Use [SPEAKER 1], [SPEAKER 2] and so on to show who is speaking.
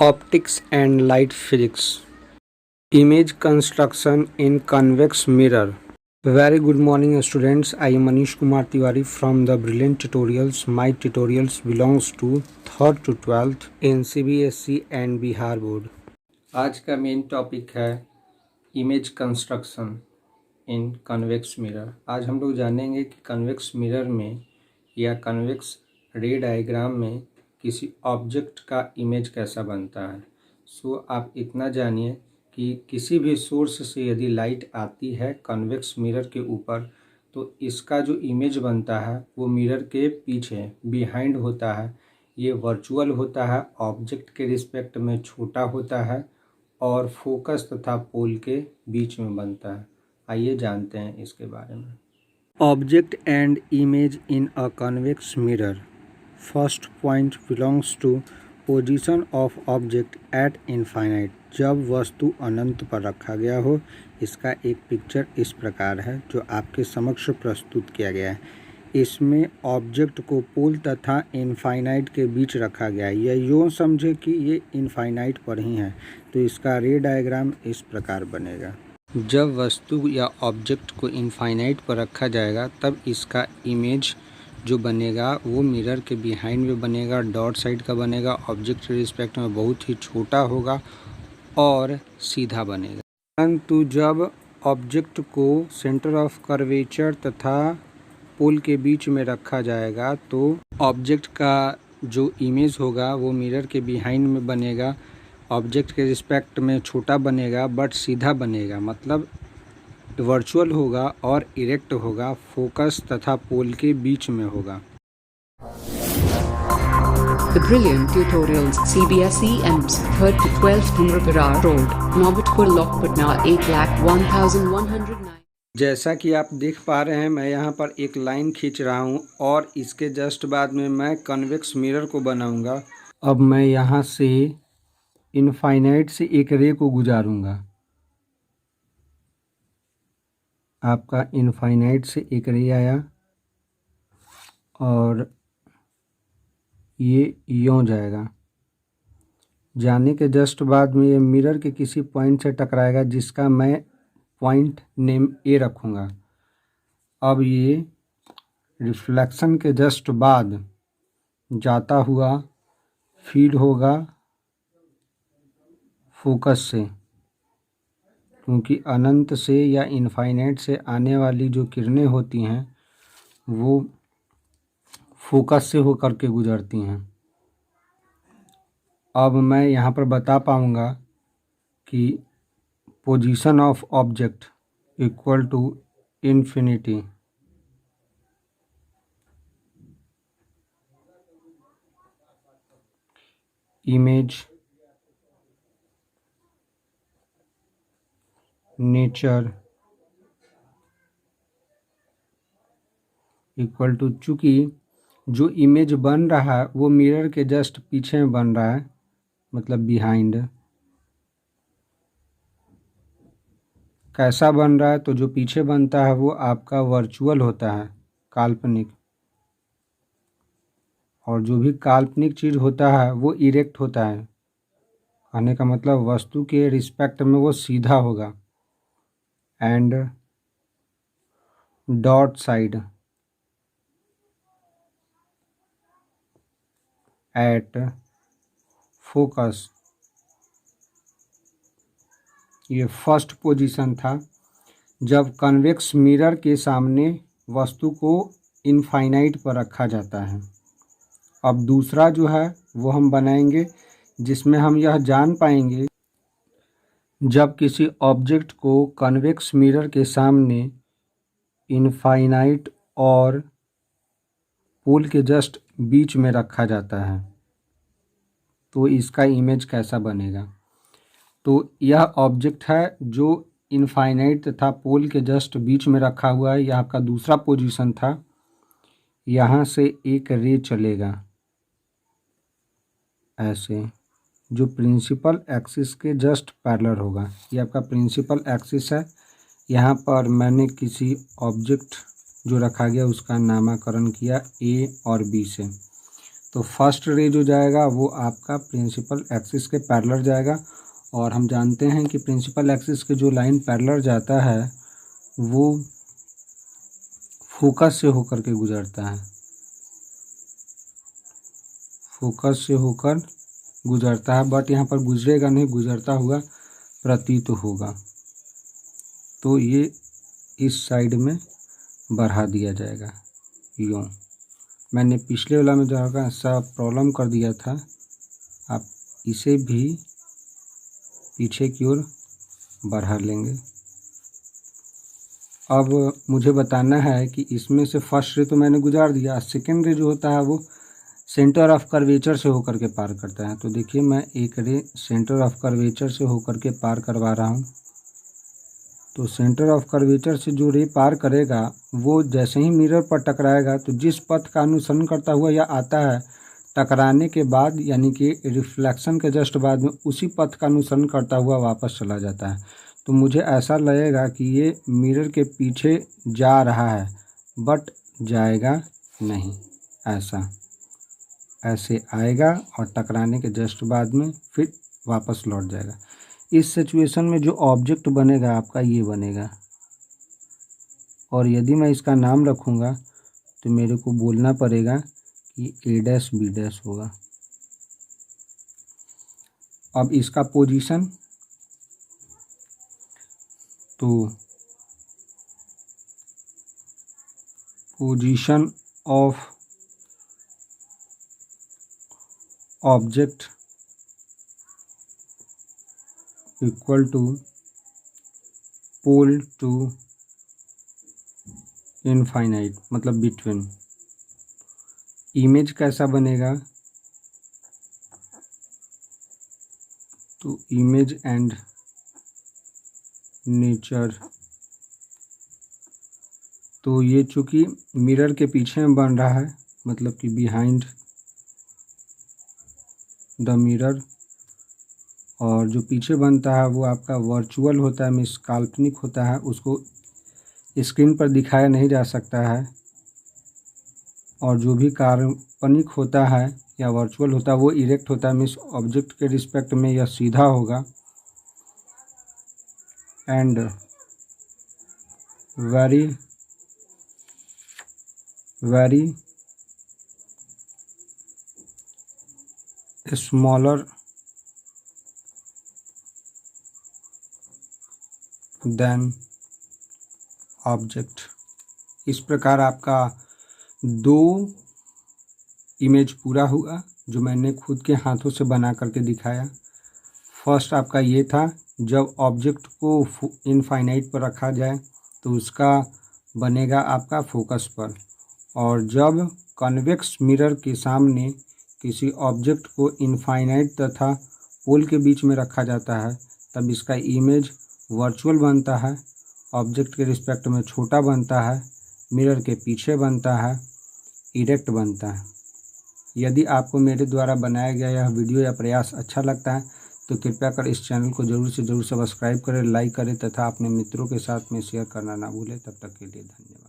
[SPEAKER 1] Optics and light physics. Image construction in convex mirror. Very good morning students. I am Manish Kumar Tiwari from the Brilliant Tutorials. My tutorials belongs to 3rd to 12th in CBSE and Bihar board. आज का main topic है image construction इन convex mirror. आज हम लोग जानेंगे कि convex mirror में या कन्वेक्स रे डायग्राम में किसी ऑब्जेक्ट का इमेज कैसा बनता है। सो आप इतना जानिए कि किसी भी सोर्स से यदि लाइट आती है कन्वेक्स मिरर के ऊपर तो इसका जो इमेज बनता है वो मिरर के पीछे बिहाइंड होता है। ये वर्चुअल होता है, ऑब्जेक्ट के रिस्पेक्ट में छोटा होता है और फोकस तथा पोल के बीच में बनता है। आइए जानते हैं इसके बारे में। Object and image in a convex mirror. First point belongs to position of object at infinite. जब वस्तु अनंत पर रखा गया हो। इसका एक पिक्चर इस प्रकार है जो आपके समक्ष प्रस्तुत किया गया है। इसमें ऑब्जेक्ट को पोल तथा इनफाइनाइट के बीच रखा गया है। यह यूँ समझे कि ये इनफाइनाइट पर ही है तो इसका रे डायग्राम इस प्रकार बनेगा। जब वस्तु या ऑब्जेक्ट को इनफाइनाइट पर रखा जाएगा तब इसका इमेज जो बनेगा वो मिरर के बिहाइंड में बनेगा, डॉट साइड का बनेगा, ऑब्जेक्ट के रिस्पेक्ट में बहुत ही छोटा होगा और सीधा बनेगा। परंतु जब ऑब्जेक्ट को सेंटर ऑफ कर्वेचर तथा पोल के बीच में रखा जाएगा तो ऑब्जेक्ट का जो इमेज होगा वो मिरर के बिहाइंड में बनेगा, ऑब्जेक्ट के रिस्पेक्ट में छोटा बनेगा बट सीधा बनेगा, मतलब वर्चुअल होगा और इरेक्ट होगा, फोकस तथा पोल के बीच में होगा।
[SPEAKER 2] The Brilliant Tutorials CBSE EMS 3rd to 12th Umrapura Road, Novatpur Lokpatna 8,01,109।
[SPEAKER 1] जैसा कि आप देख पा रहे हैं मैं यहाँ पर एक लाइन खींच रहा हूँ और इसके जस्ट बाद में मैं कन्वेक्स मिरर को बनाऊंगा। अब मैं यहाँ से इनफाइनाइट से एक रे को गुजारूंगा। आपका इनफाइनाइट से एक रे आया और ये यूँ जाएगा। जाने के जस्ट बाद में ये मिरर के किसी पॉइंट से टकराएगा जिसका मैं पॉइंट नेम ए रखूँगा। अब ये रिफ्लेक्शन के जस्ट बाद जाता हुआ फीड होगा फोकस से, क्योंकि अनंत से या इनफाइनाइट से आने वाली जो किरणें होती हैं वो फोकस से होकर के गुजरती हैं। अब मैं यहाँ पर बता पाऊँगा कि position of object equal to infinity. Image nature equal to, चूँकि जो इमेज बन रहा है वो मिरर के जस्ट पीछे में बन रहा है, मतलब बिहाइंड। कैसा बन रहा है तो जो पीछे बनता है वो आपका वर्चुअल होता है, काल्पनिक, और जो भी काल्पनिक चीज़ होता है वो इरेक्ट होता है। कहने का मतलब वस्तु के रिस्पेक्ट में वो सीधा होगा। And dot side at focus, ये फर्स्ट पोजीशन था जब कन्वेक्स मिरर के सामने वस्तु को इनफाइनाइट पर रखा जाता है। अब दूसरा जो है वो हम बनाएंगे जिसमें हम यह जान पाएंगे जब किसी ऑब्जेक्ट को कन्वेक्स मिरर के सामने इनफाइनाइट और पोल के जस्ट बीच में रखा जाता है तो इसका इमेज कैसा बनेगा। तो यह ऑब्जेक्ट है जो इनफाइनाइट तथा पोल के जस्ट बीच में रखा हुआ है। यह आपका दूसरा पोजीशन था। यहाँ से एक रे चलेगा ऐसे, जो प्रिंसिपल एक्सिस के जस्ट पैरेलल होगा। ये आपका प्रिंसिपल एक्सिस है। यहाँ पर मैंने किसी ऑब्जेक्ट जो रखा गया उसका नामकरण किया ए और बी से। तो फर्स्ट रे जो जाएगा वो आपका प्रिंसिपल एक्सिस के पैरेलल जाएगा, और हम जानते हैं कि प्रिंसिपल एक्सिस के जो लाइन पैरेलल जाता है वो फोकस से होकर के गुजरता है, फोकस से होकर गुजरता है, बट यहाँ पर गुजरेगा नहीं, गुजरता हुआ प्रतीत होगा। तो ये इस साइड में बढ़ा दिया जाएगा यूँ। मैंने पिछले वाला में जो है ऐसा प्रॉब्लम कर दिया था, आप इसे भी पीछे की ओर बढ़ा लेंगे। अब मुझे बताना है कि इसमें से फर्स्ट रे तो मैंने गुजार दिया, सेकेंड रे जो होता है वो सेंटर ऑफ कर्वेचर से होकर के पार करता है। तो देखिए मैं एक रे सेंटर ऑफ कर्वेचर से होकर के पार करवा रहा हूँ। तो सेंटर ऑफ कर्वेचर से जो रे पार करेगा वो जैसे ही मिरर पर टकराएगा तो जिस पथ का अनुसरण करता हुआ यह आता है, टकराने के बाद यानी कि रिफ्लेक्शन के जस्ट बाद में उसी पथ का अनुसरण करता हुआ वापस चला जाता है। तो मुझे ऐसा लगेगा कि ये मिरर के पीछे जा रहा है, बट जाएगा नहीं, ऐसे आएगा और टकराने के जस्ट बाद में फिर वापस लौट जाएगा। इस सिचुएशन में जो ऑब्जेक्ट बनेगा आपका ये बनेगा, और यदि मैं इसका नाम रखूँगा तो मेरे को बोलना पड़ेगा कि A' B' होगा। अब इसका पोजीशन, तो position of object equal to pole to infinite, मतलब बिटवीन। इमेज कैसा बनेगा, तो इमेज एंड नेचर, तो ये चूँकि मिरर के पीछे में बन रहा है, मतलब कि बिहाइंड द मिरर, और जो पीछे बनता है वो आपका वर्चुअल होता है, मीन्स काल्पनिक होता है, उसको स्क्रीन पर दिखाया नहीं जा सकता है। और जो भी काल्पनिक होता है या वर्चुअल होता है वो इरेक्ट होता है, मीन्स ऑब्जेक्ट के रिस्पेक्ट में यह सीधा होगा। And very smaller than object. इस प्रकार आपका 2 इमेज पूरा हुआ जो मैंने खुद के हाथों से बना करके दिखाया। फर्स्ट आपका ये था, जब ऑब्जेक्ट को इनफाइनाइट पर रखा जाए तो उसका बनेगा आपका फोकस पर, और जब कन्वेक्स मिरर के सामने किसी ऑब्जेक्ट को इनफाइनाइट तथा पोल के बीच में रखा जाता है तब इसका इमेज वर्चुअल बनता है, ऑब्जेक्ट के रिस्पेक्ट में छोटा बनता है, मिरर के पीछे बनता है, इरेक्ट बनता है। यदि आपको मेरे द्वारा बनाया गया यह वीडियो या प्रयास अच्छा लगता है तो कृपया कर इस चैनल को ज़रूर से ज़रूर सब्सक्राइब करें, लाइक करें तथा अपने मित्रों के साथ में शेयर करना ना भूलें। तब तक के लिए धन्यवाद।